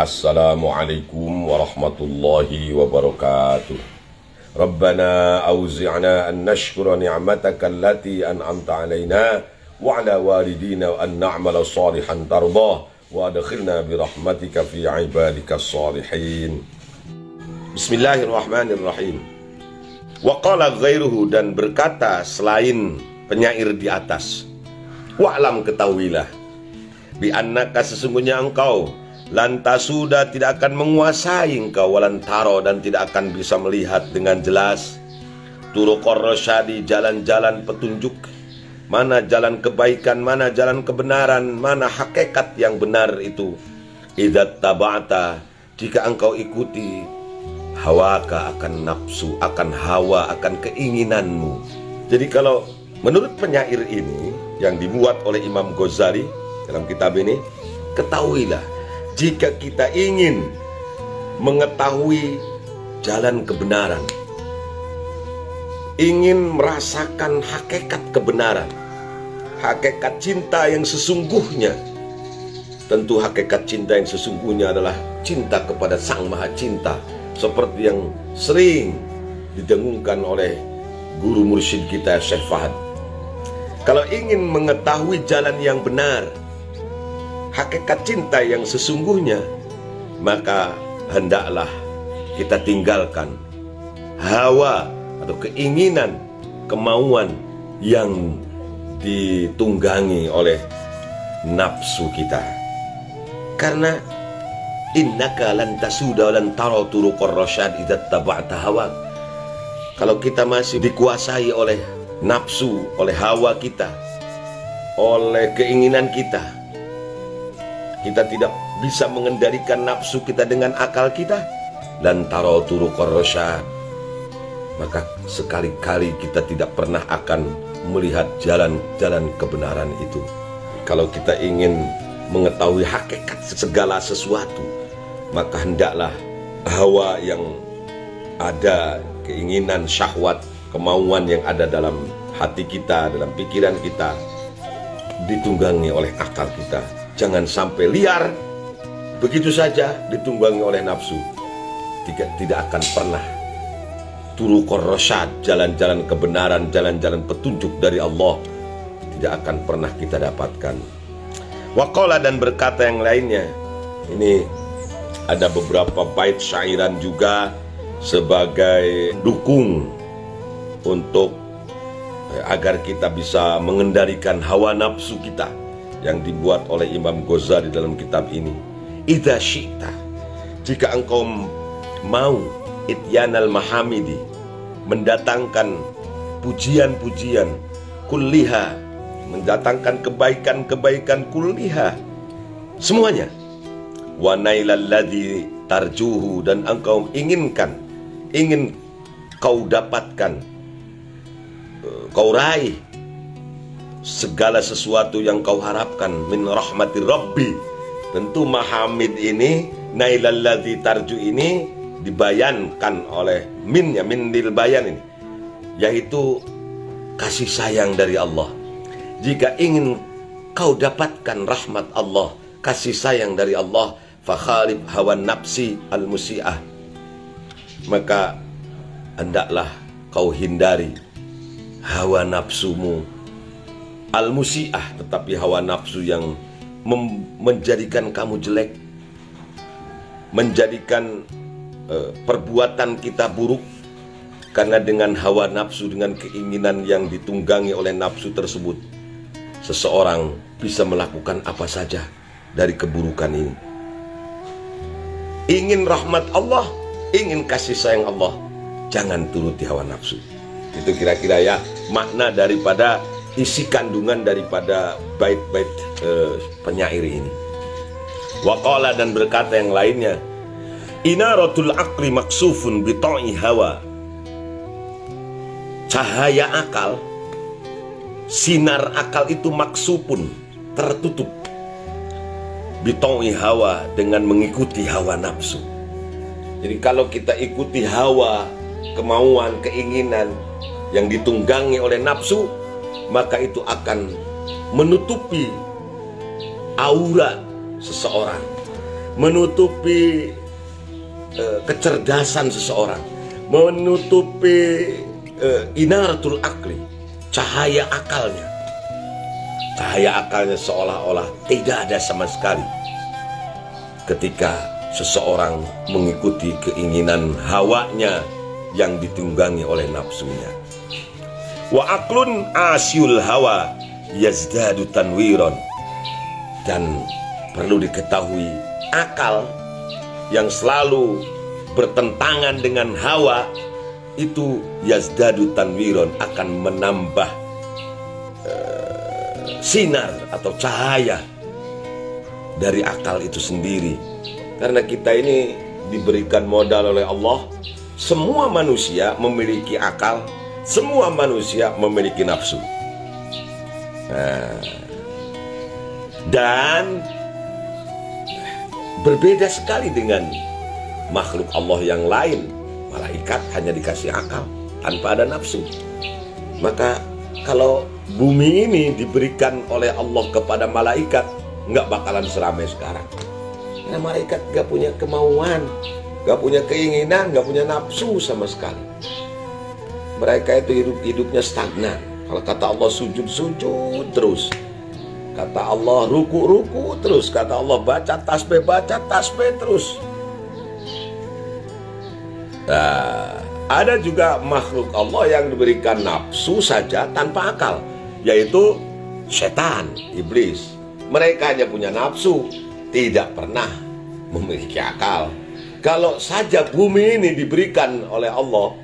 Assalamualaikum warahmatullahi wabarakatuh. Rabbana auzi'na an nashkura ni'mataka allati an'amta alaina wa ala walidina wa an na'mala salihan tardah wa adkhilna bi rahmatika fi ibadika salihin. Bismillahirrahmanirrahim. Wa qala ghairuhu, dan berkata selain penyair di atas, wa'lam, ketahuilah, bi annaka, sesungguhnya engkau, lantasuda, tidak akan menguasai engkau, walantaro, dan tidak akan bisa melihat dengan jelas, turuqor rasyadi, jalan-jalan petunjuk, mana jalan kebaikan, mana jalan kebenaran, mana hakikat yang benar itu. Idza taba'ta, jika engkau ikuti hawaka, akan nafsu, akan hawa, akan keinginanmu. Jadi kalau menurut penyair ini yang dibuat oleh Imam Ghazali dalam kitab ini, ketahuilah, jika kita ingin mengetahui jalan kebenaran, ingin merasakan hakikat kebenaran, hakikat cinta yang sesungguhnya, tentu hakikat cinta yang sesungguhnya adalah cinta kepada Sang Maha Cinta, seperti yang sering didengungkan oleh guru mursyid kita Syekh Fahad. Kalau ingin mengetahui jalan yang benar, hakikat cinta yang sesungguhnya, maka hendaklah kita tinggalkan hawa atau keinginan, kemauan yang ditunggangi oleh nafsu kita. Karena innaka lan tasuda lan tara turuqar rasyad idza taba'ta hawa. Kalau kita masih dikuasai oleh nafsu, oleh hawa kita, oleh keinginan kita, kita tidak bisa mengendalikan nafsu kita dengan akal kita, dan taro turuqor rasyad, maka sekali-kali kita tidak pernah akan melihat jalan-jalan kebenaran itu. Kalau kita ingin mengetahui hakikat segala sesuatu, maka hendaklah hawa yang ada, keinginan, syahwat, kemauan yang ada dalam hati kita, dalam pikiran kita, ditunggangi oleh akal kita. Jangan sampai liar begitu saja ditunggangi oleh nafsu. Tidak akan pernah turuqor rasyad, jalan-jalan kebenaran, jalan-jalan petunjuk dari Allah, tidak akan pernah kita dapatkan. Waqala, dan berkata yang lainnya. Ini ada beberapa bait syairan juga sebagai dukung untuk agar kita bisa mengendalikan hawa nafsu kita, yang dibuat oleh Imam Ghazali dalam kitab ini. Idza syi'ta, jika engkau mau, ityanal mahamidi, mendatangkan pujian-pujian, kulliha, mendatangkan kebaikan-kebaikan, kulliha, semuanya, wa nailal ladzi tarjuhu, dan engkau ingin kau dapatkan, kau raih segala sesuatu yang kau harapkan, min rahmatir rabbi. Tentu mahamid ini, nailal ladzi tarju ini dibayankan oleh minnya, min dil bayan ini, yaitu kasih sayang dari Allah. Jika ingin kau dapatkan rahmat Allah, kasih sayang dari Allah, fakhalib hawan nafsi al musi'ah, maka hendaklah kau hindari hawa nafsumu al-musi'ah, tetapi hawa nafsu yang menjadikan kamu jelek, menjadikan perbuatan kita buruk. Karena dengan hawa nafsu, dengan keinginan yang ditunggangi oleh nafsu tersebut, seseorang bisa melakukan apa saja dari keburukan ini. Ingin rahmat Allah, ingin kasih sayang Allah, jangan turuti hawa nafsu. Itu kira-kira ya makna daripada isi kandungan daripada bait-bait penyair ini. Waqala, dan berkata yang lainnya, inaratul aqli maksufun bi ta'i hawa, cahaya akal, sinar akal itu maksupun, tertutup, bi ta'i hawa, dengan mengikuti hawa nafsu. Jadi kalau kita ikuti hawa, kemauan, keinginan yang ditunggangi oleh nafsu, maka itu akan menutupi aura seseorang, menutupi kecerdasan seseorang, menutupi inaratul akli, cahaya akalnya. Cahaya akalnya seolah-olah tidak ada sama sekali ketika seseorang mengikuti keinginan hawanya yang ditunggangi oleh nafsunya. Wa aklun asyul hawa yazdadu tanwiron. Dan perlu diketahui, akal yang selalu bertentangan dengan hawa itu yazdadu tanwiron, akan menambah sinar atau cahaya dari akal itu sendiri. Karena kita ini diberikan modal oleh Allah. Semua manusia memiliki akal, semua manusia memiliki nafsu. Dan berbeda sekali dengan makhluk Allah yang lain. Malaikat hanya dikasih akal tanpa ada nafsu. Maka kalau bumi ini diberikan oleh Allah kepada malaikat, nggak bakalan seramai sekarang. Karena malaikat nggak punya kemauan, nggak punya keinginan, nggak punya nafsu sama sekali. Mereka itu hidupnya stagnan. Kalau kata Allah sujud terus, kata Allah ruku terus, kata Allah baca tasbih terus. Nah, ada juga makhluk Allah yang diberikan nafsu saja tanpa akal, yaitu setan, iblis. Mereka hanya punya nafsu, tidak pernah memiliki akal. Kalau saja bumi ini diberikan oleh Allah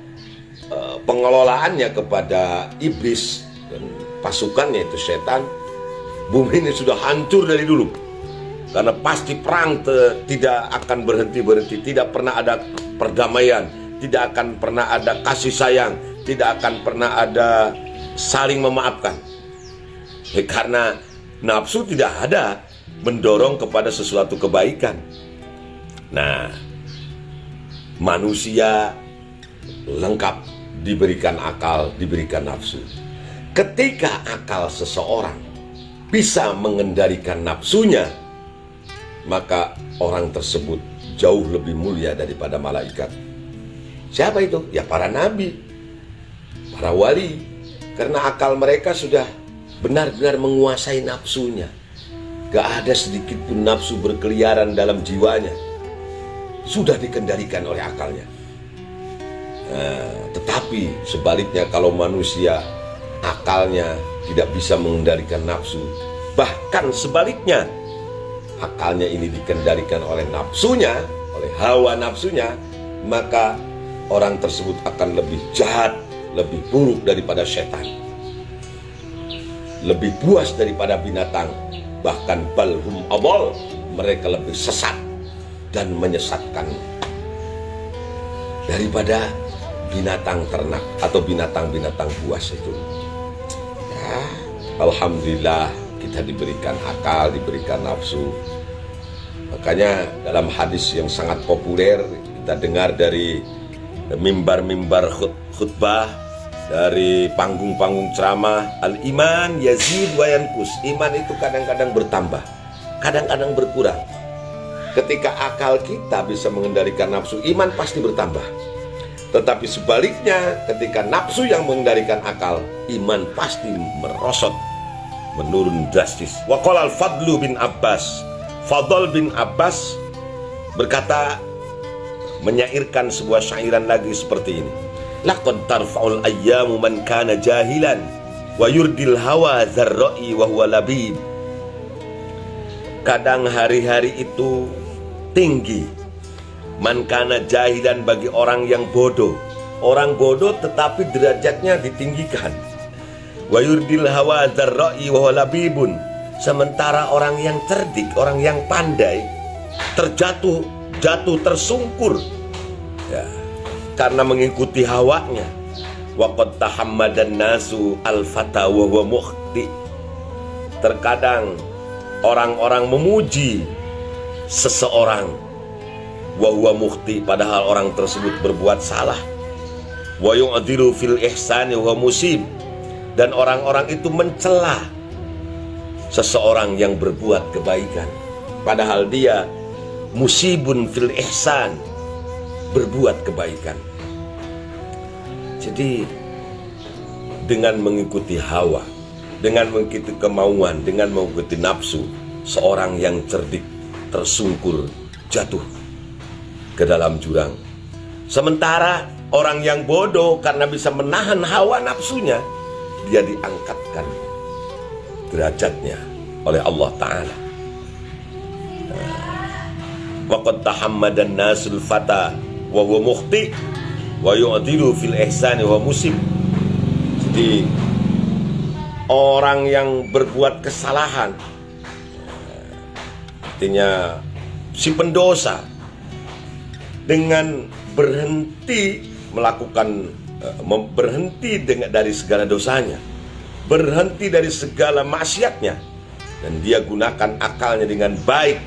pengelolaannya kepada iblis dan pasukannya, itu setan, bumi ini sudah hancur dari dulu. Karena pasti perang tidak akan berhenti-berhenti, tidak pernah ada perdamaian, tidak akan pernah ada kasih sayang, tidak akan pernah ada saling memaafkan. Karena nafsu tidak ada mendorong kepada sesuatu kebaikan. Nah, manusia lengkap diberikan akal, diberikan nafsu. Ketika akal seseorang bisa mengendalikan nafsunya, maka orang tersebut jauh lebih mulia daripada malaikat. Siapa itu? Ya para nabi, para wali. Karena akal mereka sudah benar-benar menguasai nafsunya. Gak ada sedikit pun nafsu berkeliaran dalam jiwanya. Sudah dikendalikan oleh akalnya. Tetapi sebaliknya, kalau manusia akalnya tidak bisa mengendalikan nafsu, bahkan sebaliknya, akalnya ini dikendalikan oleh nafsunya, oleh hawa nafsunya, maka orang tersebut akan lebih jahat, lebih buruk daripada setan, lebih buas daripada binatang. Bahkan balhum abol, mereka lebih sesat dan menyesatkan daripada binatang ternak atau binatang-binatang buas itu. Ya, alhamdulillah kita diberikan akal, diberikan nafsu. Makanya dalam hadis yang sangat populer kita dengar dari mimbar-mimbar khutbah, dari panggung-panggung ceramah, al-iman yazid wa yanqus. Iman itu kadang-kadang bertambah, kadang-kadang berkurang. Ketika akal kita bisa mengendalikan nafsu, iman pasti bertambah. Tetapi sebaliknya, ketika nafsu yang mengendalikan akal, iman pasti merosot, menurun drastis. Wa qala al-Fadl bin Abbas, Fadl bin Abbas berkata, menyairkan sebuah syairan lagi seperti ini. Laqad tarfa'ul ayyamu man kana jahilan wa yurdil hawa dzarra'i wa huwa labib. Kadang hari-hari itu tinggi, man kana jahilan, bagi orang yang bodoh. Orang bodoh tetapi derajatnya ditinggikan. Wa yurdil hawa dzarra'i wa huwa labibun. Sementara orang yang cerdik, orang yang pandai, jatuh tersungkur, ya, karena mengikuti hawanya. Waqad tahammadan nasu al-fata wa huwa mukhti. Terkadang orang-orang memuji seseorang wa huwa mukhti, padahal orang tersebut berbuat salah. Wa yu'dilu fil ihsani wa musib. Dan orang-orang itu mencela seseorang yang berbuat kebaikan, padahal dia musibun fil ihsan, berbuat kebaikan. Jadi dengan mengikuti hawa, dengan mengikuti kemauan, dengan mengikuti nafsu, seorang yang cerdik tersungkur jatuh ke dalam jurang. Sementara orang yang bodoh karena bisa menahan hawa nafsunya, dia diangkatkan derajatnya oleh Allah Ta'ala. Waqad tahammadan nasul fata wa huwa mukhti wa yu'dilu fil ihsani wa musib. Jadi orang yang berbuat kesalahan, artinya si pendosa, dengan berhenti melakukan berhenti dari segala dosanya, berhenti dari segala maksiatnya, dan dia gunakan akalnya dengan baik,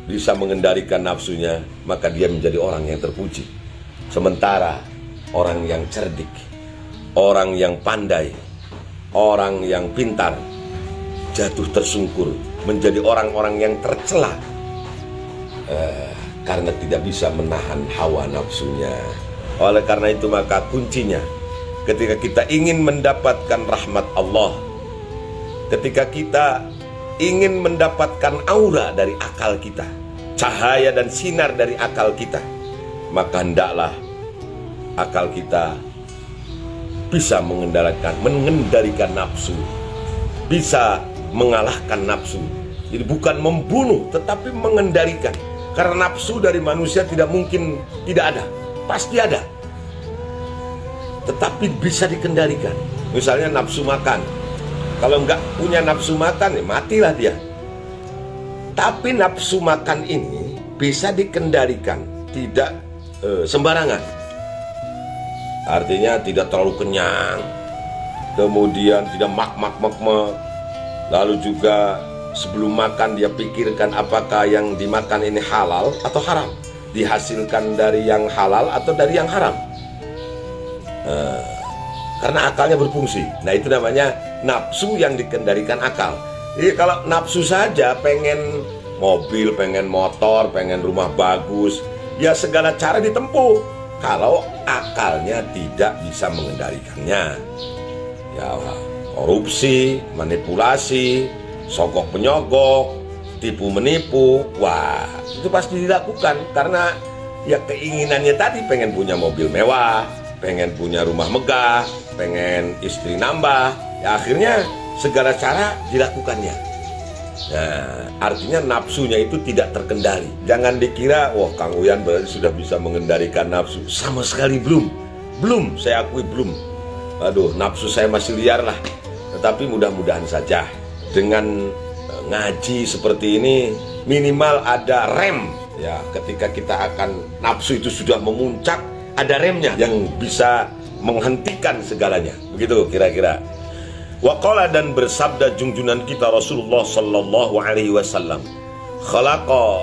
bisa mengendalikan nafsunya, maka dia menjadi orang yang terpuji. Sementara orang yang cerdik, orang yang pandai, orang yang pintar jatuh tersungkur, menjadi orang-orang yang tercela karena tidak bisa menahan hawa nafsunya. Oleh karena itu maka kuncinya, ketika kita ingin mendapatkan rahmat Allah, ketika kita ingin mendapatkan aura dari akal kita, cahaya dan sinar dari akal kita, maka hendaklah akal kita bisa mengendalikan nafsu, bisa mengalahkan nafsu. Jadi bukan membunuh, tetapi mengendalikan. Karena nafsu dari manusia tidak mungkin tidak ada, pasti ada, tetapi bisa dikendalikan. Misalnya nafsu makan, kalau nggak punya nafsu makan, ya matilah dia. Tapi nafsu makan ini bisa dikendalikan, tidak sembarangan. Artinya tidak terlalu kenyang, kemudian tidak mak, lalu juga sebelum makan dia pikirkan apakah yang dimakan ini halal atau haram, dihasilkan dari yang halal atau dari yang haram. Karena akalnya berfungsi. Nah itu namanya nafsu yang dikendalikan akal. Jadi kalau nafsu saja pengen mobil, pengen motor, pengen rumah bagus, ya segala cara ditempuh. Kalau akalnya tidak bisa mengendalikannya, ya korupsi, manipulasi, sogok menyogok, tipu menipu, wah itu pasti dilakukan. Karena ya keinginannya tadi, pengen punya mobil mewah, pengen punya rumah megah, pengen istri nambah, ya akhirnya segala cara dilakukannya. Nah, artinya nafsunya itu tidak terkendali. Jangan dikira, wah Kang Uyan berarti sudah bisa mengendalikan nafsu. Sama sekali belum, saya akui belum. Aduh, nafsu saya masih liar lah. Tetapi mudah-mudahan saja dengan ngaji seperti ini, minimal ada rem. Ya, ketika kita akan nafsu itu sudah memuncak, ada remnya yang bisa menghentikan segalanya. Begitu kira-kira. Waqala, dan bersabda junjungan kita Rasulullah sallallahu alaihi wasallam, khalaqa,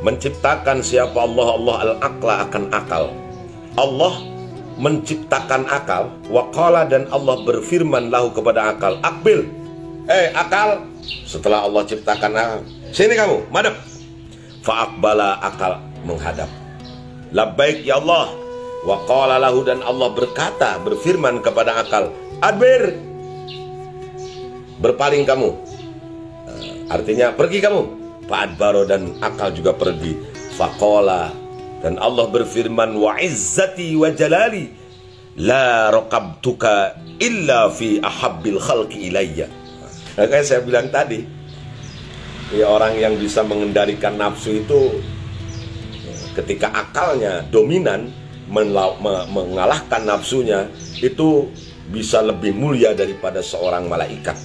menciptakan siapa Allah, Allah al-aqla, akan akal. Allah menciptakan akal. Waqala, dan Allah berfirman lahu kepada akal, akbil, akal. Setelah Allah ciptakan akal, sini kamu, madep. Fa'aqbala, akal menghadap. Labbaik ya Allah. Waqala lahu, dan Allah berkata, berfirman kepada akal, adbir, berpaling kamu. Artinya pergi kamu. Fa'adbaro, dan akal juga pergi. Faqala, dan Allah berfirman, wa izzati wa jalali la raqabtuka illa fi ahabbil khalqi ilayya. Nah, kayak saya bilang tadi, ya, orang yang bisa mengendalikan nafsu itu ketika akalnya dominan, mengalahkan nafsunya, itu bisa lebih mulia daripada seorang malaikat.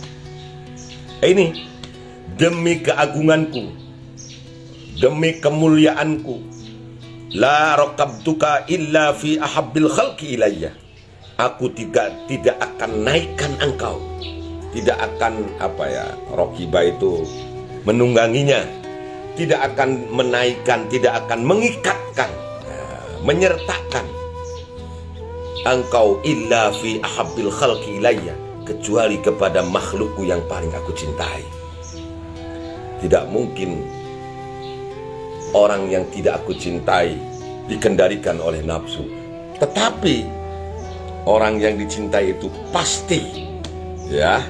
Ini demi keagunganku, demi kemuliaanku, la raqabtuka illa fi ahabbil khalqi ilayya, aku tidak akan naikkan engkau, tidak akan rokiba itu menungganginya, tidak akan menaikkan, tidak akan mengikatkan, menyertakan engkau illa fi ahabbil khalqi ilayya, kecuali kepada makhlukku yang paling aku cintai. Tidak mungkin orang yang tidak aku cintai dikendalikan oleh nafsu. Tetapi orang yang dicintai itu pasti ya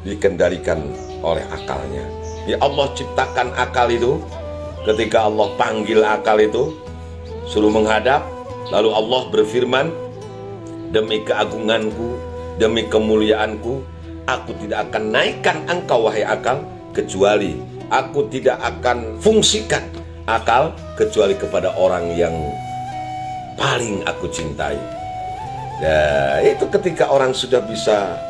dikendalikan oleh akalnya. Ya, Allah ciptakan akal itu. Ketika Allah panggil akal itu, suruh menghadap, lalu Allah berfirman, demi keagunganku, demi kemuliaanku, aku tidak akan naikkan engkau wahai akal, kecuali aku tidak akan fungsikan akal kecuali kepada orang yang paling aku cintai. Ya, itu ketika orang sudah bisa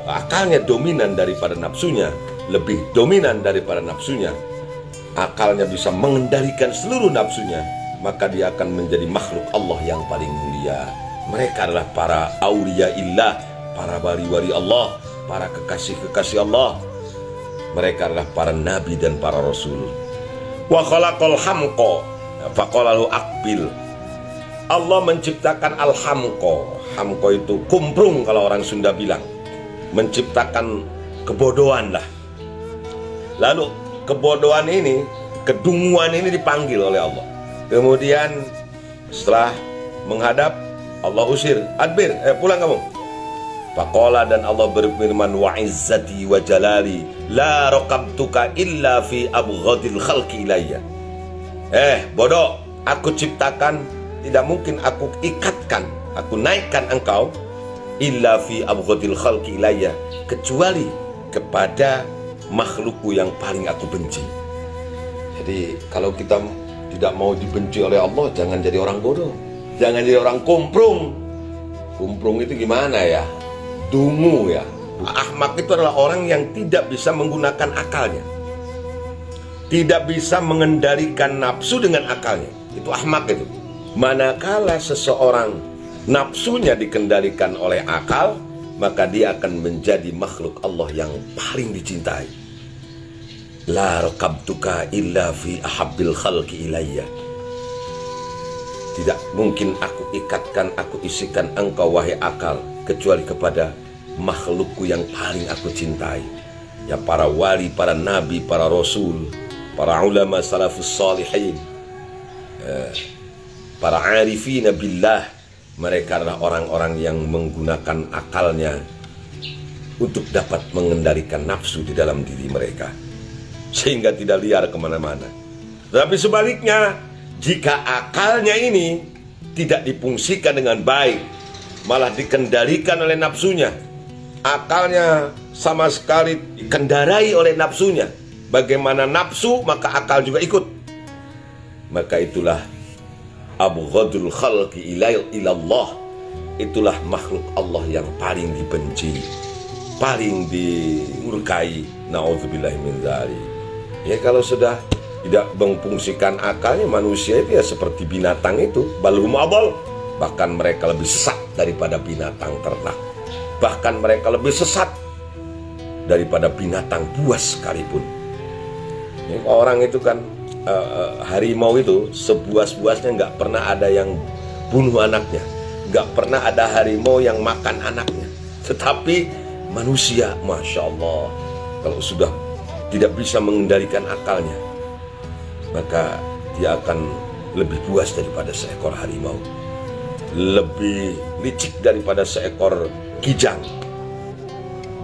akalnya dominan daripada nafsunya, lebih dominan daripada nafsunya, akalnya bisa mengendalikan seluruh nafsunya, maka dia akan menjadi makhluk Allah yang paling mulia. Mereka adalah para aulia illah, para wali-wali Allah, para kekasih-kekasih Allah. Mereka adalah para nabi dan para rasul. Wa khalaqal hamqa faqala lahu aqbil. Allah menciptakan al-hamqa. Hamqa itu kumprung kalau orang Sunda bilang. Menciptakan kebodohan lah. Lalu kebodohan ini, kedunguan ini dipanggil oleh Allah. Kemudian setelah menghadap, Allah usir, adbir, pulang kamu. Faqala, dan Allah berfirman, wa izzati wa jalali la raqabtuka illa fi abghadil khalqi ilayya. Bodoh, aku ciptakan, tidak mungkin aku ikatkan, aku naikkan engkau illa fi abghadil khalqi ilayya, kecuali kepada makhlukku yang paling aku benci. Jadi kalau kita tidak mau dibenci oleh Allah, jangan jadi orang bodoh, jangan jadi orang kumprung. Kumprung itu gimana ya? Dungu ya. Ahmak itu adalah orang yang tidak bisa menggunakan akalnya, tidak bisa mengendalikan nafsu dengan akalnya. Itu ahmak itu. Manakala seseorang nafsunya dikendalikan oleh akal, maka dia akan menjadi makhluk Allah yang paling dicintai. La raqabtuka illa fi ahabbil khalqi ilayya. Tidak mungkin aku ikatkan, aku isikan engkau wahai akal, kecuali kepada makhlukku yang paling aku cintai. Ya, para wali, para nabi, para rasul, para ulama salafus salihin, para arifin billah. Mereka adalah orang-orang yang menggunakan akalnya untuk dapat mengendalikan nafsu di dalam diri mereka, sehingga tidak liar kemana-mana. Tapi sebaliknya, jika akalnya ini tidak difungsikan dengan baik, malah dikendalikan oleh nafsunya, akalnya sama sekali dikendarai oleh nafsunya, bagaimana nafsu maka akal juga ikut, maka itulah abghadul khalqi ilallah, itulah makhluk Allah yang paling dibenci, paling dimurkai. Nauzubillahi min dzalik. Ya, kalau sudah tidak memfungsikan akalnya, manusia itu ya seperti binatang itu, balhum adall, bahkan mereka lebih sesat daripada binatang ternak, bahkan mereka lebih sesat daripada binatang buas sekalipun. Ya, orang itu kan harimau itu sebuas-buasnya nggak pernah ada yang bunuh anaknya, nggak pernah ada harimau yang makan anaknya. Tetapi manusia, masya Allah, kalau sudah tidak bisa mengendalikan akalnya, maka dia akan lebih buas daripada seekor harimau, lebih licik daripada seekor kijang,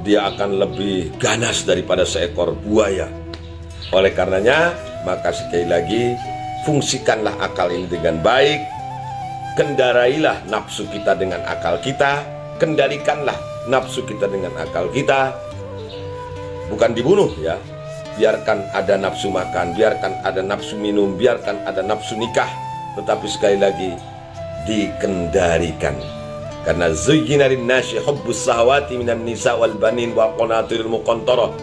dia akan lebih ganas daripada seekor buaya. Oleh karenanya, maka sekali lagi, fungsikanlah akal ini dengan baik, kendarailah nafsu kita dengan akal kita, kendalikanlah nafsu kita dengan akal kita. Bukan dibunuh ya, biarkan ada nafsu makan, biarkan ada nafsu minum, biarkan ada nafsu nikah, tetapi sekali lagi dikendalikan. Karena zuyyina linnasi hubbus sahawati minan nisa wal banin wa qanatiril muqantarah.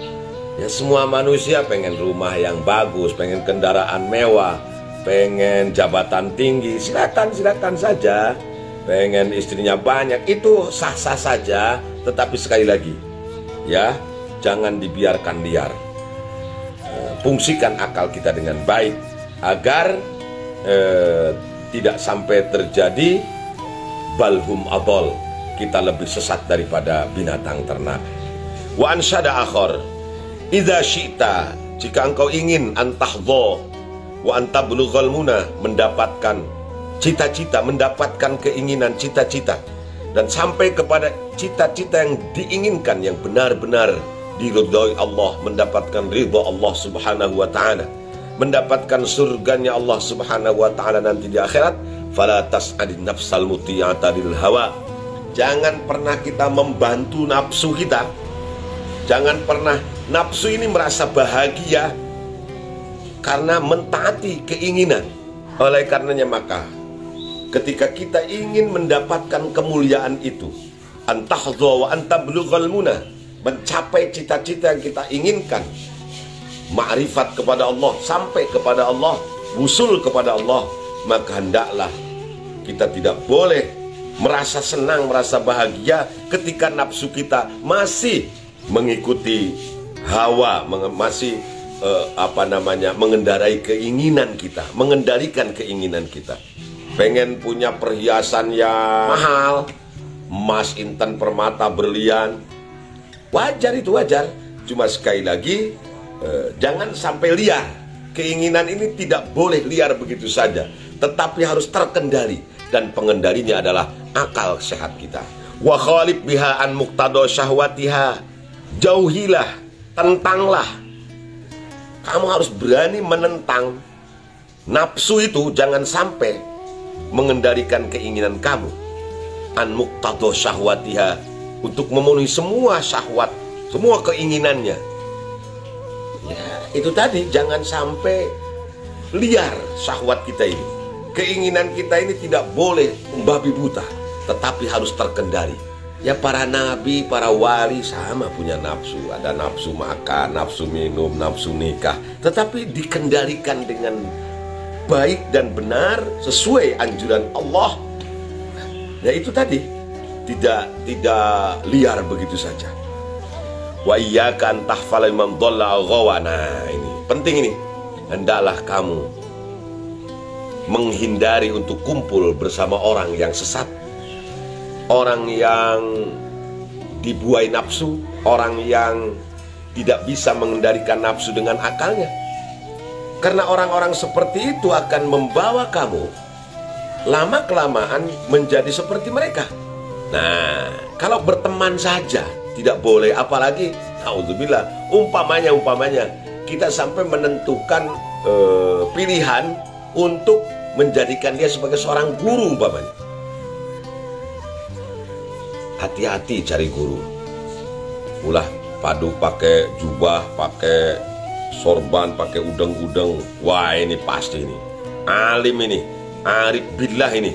Ya, semua manusia pengen rumah yang bagus, pengen kendaraan mewah, pengen jabatan tinggi, silakan saja. Pengen istrinya banyak, itu sah-sah saja. Tetapi sekali lagi, ya, jangan dibiarkan liar. Fungsikan akal kita dengan baik agar tidak sampai terjadi balhum adall, kita lebih sesat daripada binatang ternak. Wa ansyada akhar, idza syi'ta, jika engkau ingin antahdha wa anta bulughal muna, mendapatkan cita-cita, mendapatkan keinginan cita-cita, dan sampai kepada cita-cita yang diinginkan, yang benar-benar diridhoi Allah, mendapatkan ridha Allah Subhanahu wa taala, mendapatkan surganya Allah Subhanahu wa taala nanti di akhirat. Fala tas'adin nafsal muti'ata lil hawa. Jangan pernah kita membantu nafsu kita. Jangan pernah nafsu ini merasa bahagia karena mentaati keinginan. Oleh karenanya maka ketika kita ingin mendapatkan kemuliaan itu, antahza wa anta bulughal muna, mencapai cita-cita yang kita inginkan, ma'rifat kepada Allah, sampai kepada Allah, wusul kepada Allah, maka hendaklah kita tidak boleh merasa senang, merasa bahagia ketika nafsu kita masih mengikuti hawa, masih mengendarai keinginan kita, mengendalikan keinginan kita. Pengen punya perhiasan yang mahal, emas, intan, permata, berlian, wajar, itu wajar. Cuma sekali lagi, jangan sampai liar. Keinginan ini tidak boleh liar begitu saja, tetapi harus terkendali, dan pengendalinya adalah akal sehat kita. Wa khalib biha an muqtada syahwatiha. Jauhilah, tentanglah. Kamu harus berani menentang nafsu itu, jangan sampai mengendalikan keinginan kamu. An muqtada syahwatiha, untuk memenuhi semua syahwat, semua keinginannya. Ya, itu tadi, jangan sampai liar syahwat kita ini. Keinginan kita ini tidak boleh membabi buta, tetapi harus terkendali. Ya, para nabi, para wali sama punya nafsu. Ada nafsu makan, nafsu minum, nafsu nikah, tetapi dikendalikan dengan baik dan benar sesuai anjuran Allah. Ya, itu tadi, tidak liar begitu saja. Wa iyyaka an tahfala man dhalla ghawa. Nah, ini penting ini. Hendaklah kamu menghindari untuk kumpul bersama orang yang sesat, orang yang dibuai nafsu, orang yang tidak bisa mengendalikan nafsu dengan akalnya. Karena orang-orang seperti itu akan membawa kamu lama-kelamaan menjadi seperti mereka. Nah, kalau berteman saja tidak boleh, apalagi naudzubillah, umpamanya kita sampai menentukan pilihan untuk menjadikan dia sebagai seorang guru umpamanya. Hati-hati cari guru. Ulah padu pakai jubah, pakai sorban, pakai udeng-udeng. Wah, ini pasti ini alim, ini arif billah, ini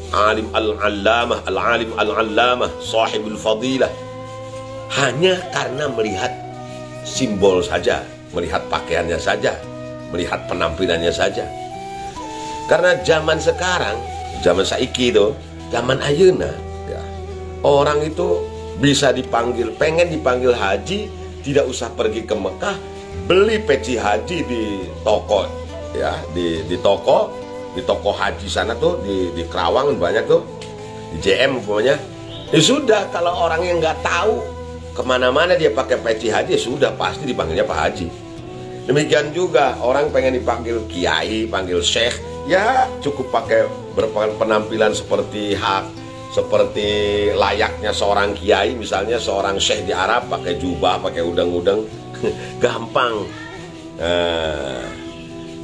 alim al-allamah, al-alim al-allamah, sahibul fadilah. Hanya karena melihat simbol saja, melihat pakaiannya saja, melihat penampilannya saja. Karena zaman sekarang, zaman saiki itu, zaman ayeuna, ya, orang itu bisa dipanggil, pengen dipanggil haji, tidak usah pergi ke Mekah, beli peci haji di toko, ya, di toko haji sana tuh, di Kerawang banyak tuh, di JM pokoknya. Ya sudah, kalau orang yang nggak tahu kemana-mana dia pakai peci haji, ya sudah pasti dipanggilnya Pak Haji. Demikian juga orang pengen dipanggil kiai, panggil syekh, ya cukup pakai berpenampilan seperti layaknya seorang kiai, misalnya seorang syekh di Arab pakai jubah, pakai udeng-udeng, gampang.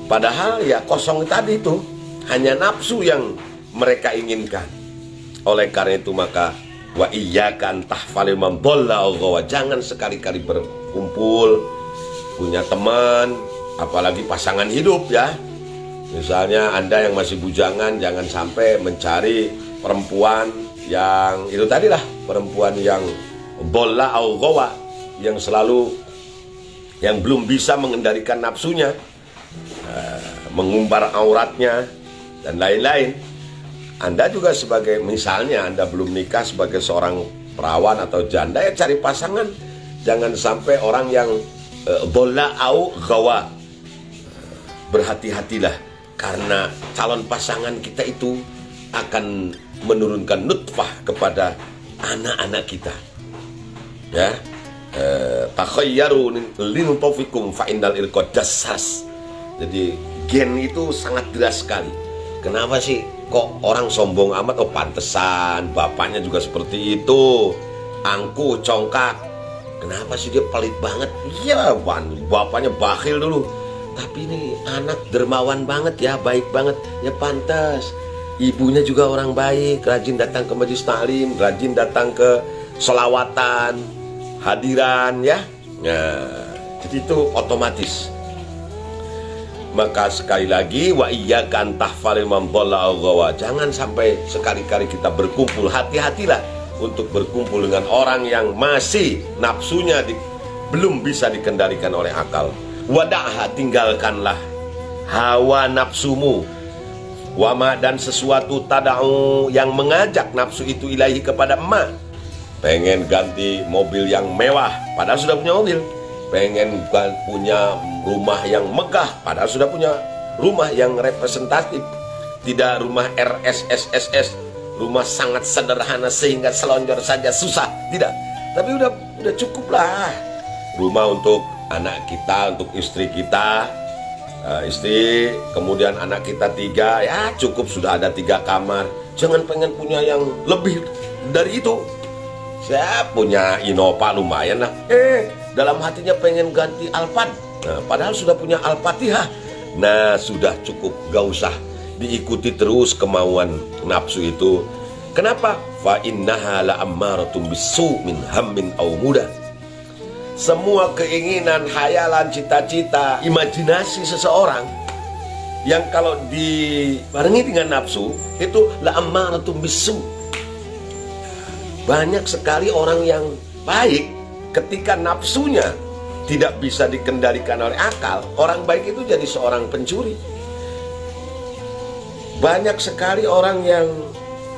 Padahal ya kosong tadi itu, hanya nafsu yang mereka inginkan. Oleh karena itu maka wa iyyaka an tahfala man dhalla ghawa, jangan sekali-kali berkumpul punya teman, apalagi pasangan hidup ya. Misalnya Anda yang masih bujangan, jangan sampai mencari perempuan yang itu tadilah, perempuan yang bola au ghawa, yang belum bisa mengendalikan nafsunya, mengumbar auratnya dan lain-lain. Anda juga sebagai, misalnya Anda belum nikah sebagai seorang perawan atau janda, ya cari pasangan, jangan sampai orang yang bola au ghawa. Berhati-hatilah, karena calon pasangan kita itu akan menurunkan nutfah kepada anak-anak kita. Ya, takhayyaru linutfikum fa innal ilqa dassas. Jadi gen itu sangat deras sekali. Kenapa sih kok orang sombong amat? Oh pantesan bapaknya juga seperti itu, angkuh, congkak. Kenapa sih dia pelit banget? Iya, bapaknya bakhil dulu. Tapi ini anak dermawan banget ya, baik banget. Ya pantas. Ibunya juga orang baik, rajin datang ke majelis taklim, rajin datang ke sholawatan, hadiran ya. Nah, jadi itu otomatis. Maka sekali lagi, wa iyyaka an tahfal man dhalla aw ghawa. Jangan sampai sekali-kali kita berkumpul, hati-hatilah untuk berkumpul dengan orang yang masih nafsunya belum bisa dikendalikan oleh akal. Wada'ha, tinggalkanlah hawa nafsumu. Wama, dan sesuatu tada'u yang mengajak nafsu itu ilahi kepada emak. Pengen ganti mobil yang mewah, padahal sudah punya mobil. Pengen punya rumah yang megah, padahal sudah punya rumah yang representatif. Tidak rumah RSSSS, rumah sangat sederhana sehingga selonjor saja susah. Tidak, tapi udah cukup lah. Rumah untuk anak kita, untuk istri kita, istri, kemudian anak kita 3, ya cukup, sudah ada 3 kamar. Jangan pengen punya yang lebih dari itu. Saya punya Innova lumayan lah. Dalam hatinya pengen ganti Alphard. Nah, padahal sudah punya Al-Fatihah. Nah, sudah cukup, gak usah diikuti terus kemauan nafsu itu. Kenapa? Fa innaha la'ammaratun bisu' min hammin aw muda. Semua keinginan, hayalan, cita-cita, imajinasi seseorang yang kalau dibarengi dengan nafsu itu la'ammaratun bisu'. Banyak sekali orang yang baik, ketika nafsunya tidak bisa dikendalikan oleh akal, orang baik itu jadi seorang pencuri. Banyak sekali orang yang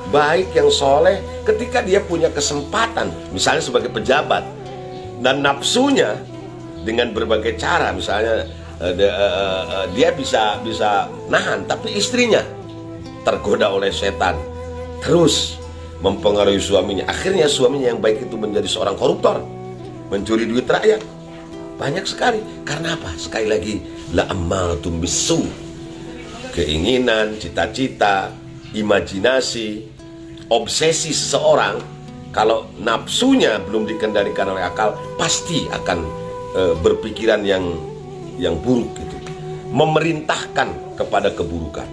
baik, yang soleh, ketika dia punya kesempatan, misalnya sebagai pejabat, dan nafsunya dengan berbagai cara, misalnya dia bisa nahan, tapi istrinya tergoda oleh setan, terus mempengaruhi suaminya. Akhirnya suaminya yang baik itu menjadi seorang koruptor, mencuri duit rakyat. Banyak sekali. Karena apa? Sekali lagi, la'ammaratun bisu'. Keinginan, cita-cita, imajinasi, obsesi seseorang, kalau nafsunya belum dikendalikan oleh akal, pasti akan berpikiran yang buruk gitu. Memerintahkan kepada keburukan.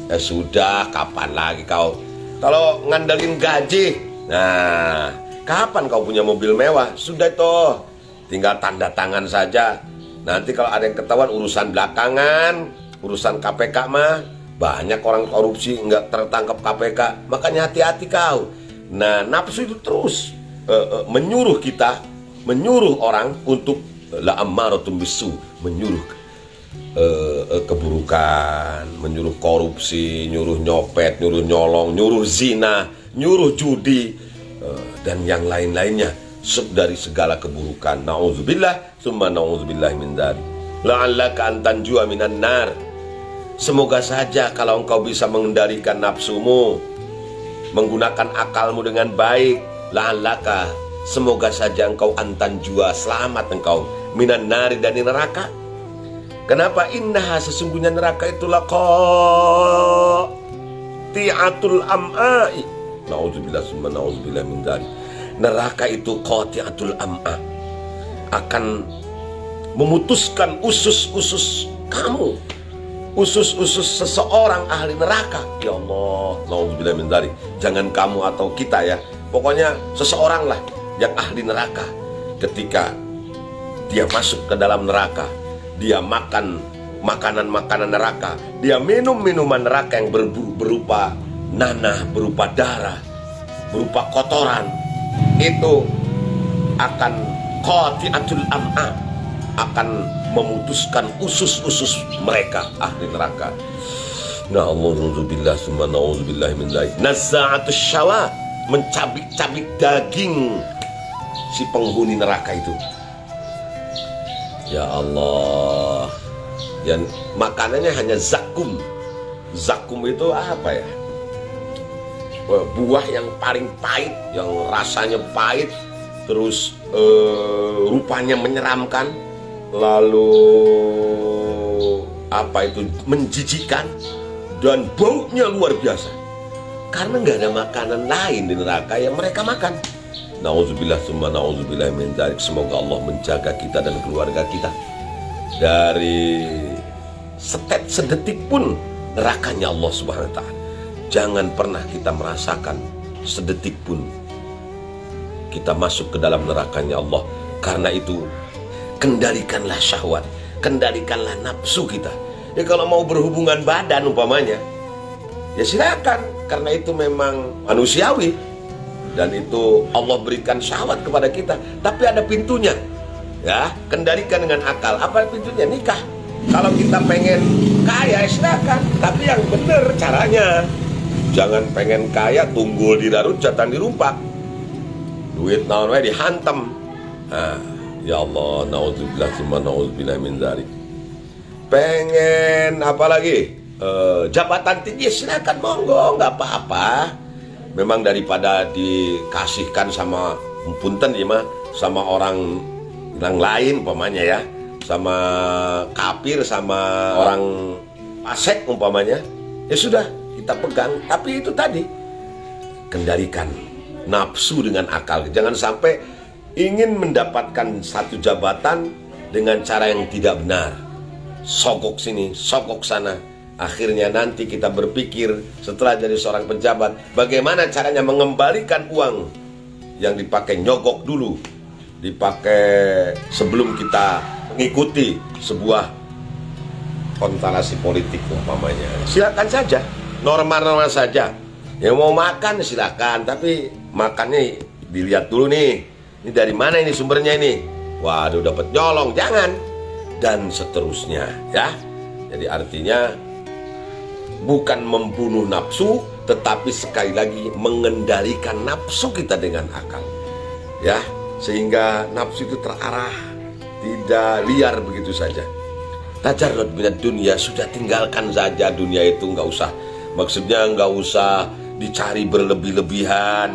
Ya sudah, kapan lagi kau? Kalau ngandelin gaji, nah, kapan kau punya mobil mewah? Sudah toh, tinggal tanda tangan saja. Nanti kalau ada yang ketahuan urusan belakangan, urusan KPK mah banyak orang korupsi nggak tertangkap KPK. Makanya hati-hati kau. Nah, nafsu itu terus menyuruh kita, menyuruh orang untuk la'ammaratun bisu', menyuruh keburukan, menyuruh korupsi, nyuruh nyopet, nyuruh nyolong, nyuruh zina, nyuruh judi, dan yang lain-lainnya dari segala keburukan. Na'udzubillah, summa na'udzubillah min dzalik. La'allaka an tanjua minan nar. Semoga saja kalau engkau bisa mengendalikan nafsumu, menggunakan akalmu dengan baik, la'allaka, semoga saja engkau antanjua, selamat engkau minan nari, dari neraka. Kenapa? Innaha, sesungguhnya neraka itulah qati'atul am'a'i. Na'udzubillah summa na'udzubillah min dzalik. Neraka itu qati'atul am'a, akan memutuskan usus-usus kamu, usus-usus seseorang ahli neraka. Ya Allah, na'udzubillah min dzalik. Jangan kamu atau kita ya, pokoknya seseorang lah yang ahli neraka. Ketika dia masuk ke dalam neraka, dia makan makanan-makanan neraka, dia minum minuman neraka yang berupa nanah, berupa darah, berupa kotoran. Itu akan qati'atul am'a, akan memutuskan usus-usus mereka ahli neraka. Na'udzubillah summa na'udzubillah min dzalik. Nazza'atus syawa, mencabik-cabik daging si penghuni neraka itu. Ya Allah. Dan makanannya hanya zakum. Zakum itu apa ya? Buah yang paling pahit, yang rasanya pahit, terus rupanya menyeramkan, lalu apa itu menjijikkan dan baunya luar biasa. Karena nggak ada makanan lain di neraka yang mereka makan. Nauzubillah summa nauzubillah min dzalik. Semoga Allah menjaga kita dan keluarga kita dari sedetik pun nerakanya Allah Subhanahu wa taala. Jangan pernah kita merasakan sedetik pun kita masuk ke dalam nerakanya Allah. Karena itu kendalikanlah syahwat, kendalikanlah nafsu kita. Ya kalau mau berhubungan badan umpamanya, ya silakan, karena itu memang manusiawi dan itu Allah berikan syahwat kepada kita. Tapi ada pintunya, ya kendalikan dengan akal. Apa pintunya? Nikah. Kalau kita pengen kaya, ya silakan, tapi yang benar caranya. Jangan pengen kaya tunggul di darut jatang di rumpak, duit naon wae dihantam. Nah, ya Allah, nauzubillah summa nauzubillah min dzalik. Pengen apa lagi? Jabatan tinggi, silakan, monggo, nggak apa-apa. Memang daripada dikasihkan sama punten ya mah, sama orang yang lain umpamanya ya, sama kafir, sama orang fasik umpamanya, ya sudah kita pegang. Tapi itu tadi, kendalikan nafsu dengan akal. Jangan sampai ingin mendapatkan satu jabatan dengan cara yang tidak benar, sogok sini, sogok sana. Akhirnya nanti kita berpikir setelah jadi seorang pejabat, bagaimana caranya mengembalikan uang yang dipakai nyogok dulu, dipakai sebelum kita mengikuti sebuah konstelasi politik umpamanya. Silakan saja, normal-normal saja. Yang mau makan silakan, tapi makannya dilihat dulu nih, ini dari mana ini sumbernya ini. Waduh, dapat nyolong, jangan. Dan seterusnya ya. Jadi artinya bukan membunuh nafsu, tetapi sekali lagi mengendalikan nafsu kita dengan akal, ya, sehingga nafsu itu terarah, tidak liar begitu saja. Tajarrud minad dunya, sudah tinggalkan saja dunia itu, nggak usah, maksudnya nggak usah dicari berlebih-lebihan.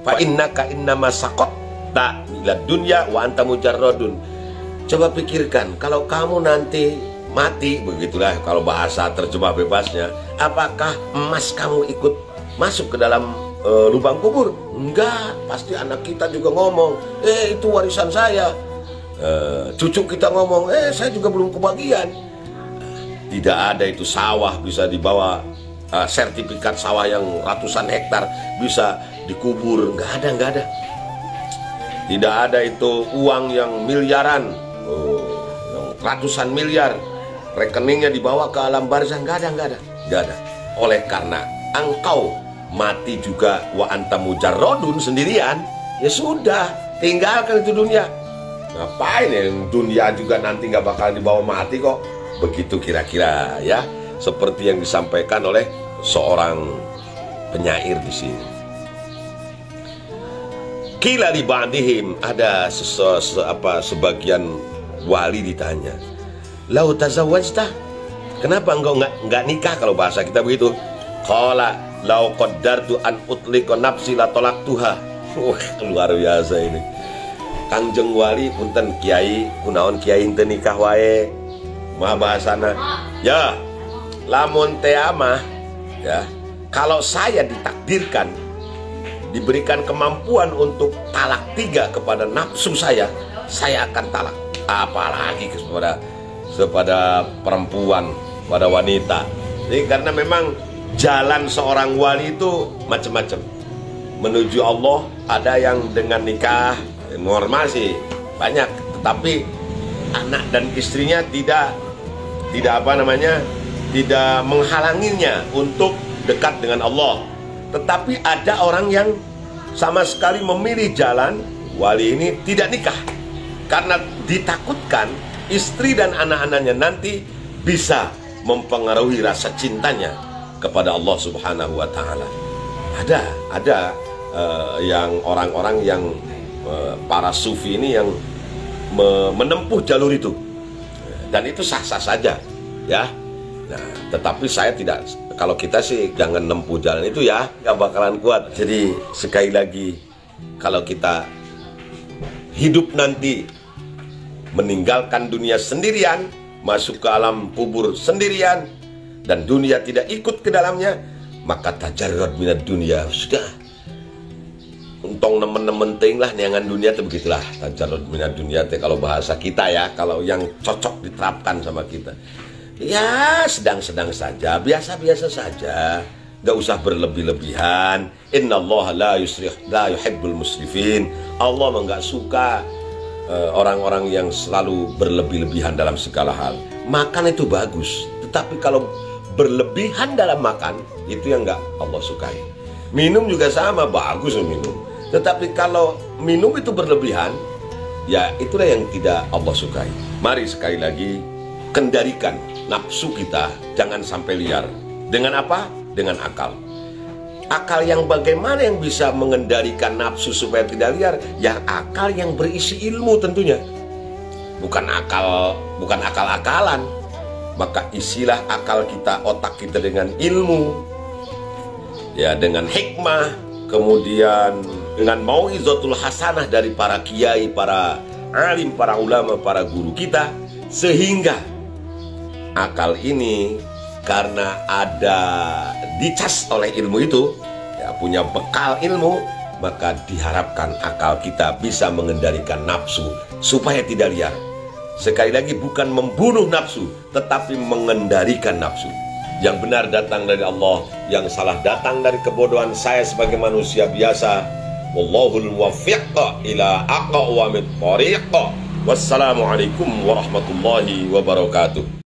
Fa innaka innama saqatta minad dunya wa anta mujarradun. Coba pikirkan, kalau kamu nanti mati, begitulah kalau bahasa terjemah bebasnya, apakah emas kamu ikut masuk ke dalam lubang kubur? Enggak, pasti anak kita juga ngomong, itu warisan saya. Cucu kita ngomong, saya juga belum kebagian. Tidak ada itu sawah bisa dibawa, sertifikat sawah yang ratusan hektar bisa dikubur, enggak ada. Tidak ada itu uang yang miliaran, yang ratusan miliar, rekeningnya dibawa ke alam barzah, nggak ada. Oleh karena engkau mati juga wa anta mujarrodun, sendirian, ya sudah, tinggalkan itu dunia. Ngapain ya, dunia juga nanti nggak bakal dibawa mati kok. Begitu kira-kira ya, seperti yang disampaikan oleh seorang penyair di sini. Qila li ba'dihim, ada sebagian wali ditanya, lau tazawwajta, kenapa engkau nggak nikah, kalau bahasa kita begitu. Qala lau qaddartu an utliqa nafsi la talaqtuha. Luar biasa ini. Kangjeng wali punten kiai, kunaon kiai henteu nikah wae. Mah bahasana, ya lamun teh mah ya, kalau saya ditakdirkan diberikan kemampuan untuk talak 3 kepada nafsu saya akan talak. Apalagi kepada perempuan, pada wanita. Jadi karena memang jalan seorang wali itu macam-macam. Menuju Allah ada yang dengan nikah normal sih banyak, tetapi anak dan istrinya tidak menghalanginya untuk dekat dengan Allah. Tetapi ada orang yang sama sekali memilih jalan wali ini tidak nikah, karena ditakutkan istri dan anak-anaknya nanti bisa mempengaruhi rasa cintanya kepada Allah Subhanahu wa Ta'ala. Ada yang orang-orang yang para sufi ini yang menempuh jalur itu, dan itu sah-sah saja ya. Nah, tetapi saya tidak, kalau kita sih jangan nempuh jalan itu ya, nggak bakalan kuat. Jadi sekali lagi, kalau kita hidup nanti meninggalkan dunia sendirian, masuk ke alam kubur sendirian dan dunia tidak ikut ke dalamnya, maka tajarrud minad dunia. Sudah, untung nemen-nemen ting lah niangan dunia itu begitulah. Tajarrud minad dunia teh kalau bahasa kita ya, kalau yang cocok diterapkan sama kita. Ya sedang-sedang saja, biasa-biasa saja, gak usah berlebih-lebihan. Innallaha la yuhibbul musrifin. Allah mah gak suka orang-orang yang selalu berlebih-lebihan dalam segala hal. Makan itu bagus, tetapi kalau berlebihan dalam makan, itu yang nggak Allah sukai. Minum juga sama, bagus minum. Tetapi kalau minum itu berlebihan, ya itulah yang tidak Allah sukai. Mari sekali lagi, kendalikan nafsu kita, jangan sampai liar. Dengan apa? Dengan akal. Akal yang bagaimana yang bisa mengendalikan nafsu supaya tidak liar? Ya akal yang berisi ilmu tentunya. Bukan akal-akalan. Maka isilah akal kita, otak kita dengan ilmu, ya, dengan hikmah, kemudian dengan mau'izatul hasanah dari para kiai, para alim, para ulama, para guru kita, sehingga akal ini karena ada dicas oleh ilmu itu, ya, punya bekal ilmu, maka diharapkan akal kita bisa mengendalikan nafsu supaya tidak liar. Sekali lagi, bukan membunuh nafsu, tetapi mengendalikan nafsu. Yang benar datang dari Allah, yang salah datang dari kebodohan saya sebagai manusia biasa. Wallahul muwaffiq ila aqwamit thariq. Wassalamualaikum warahmatullahi wabarakatuh.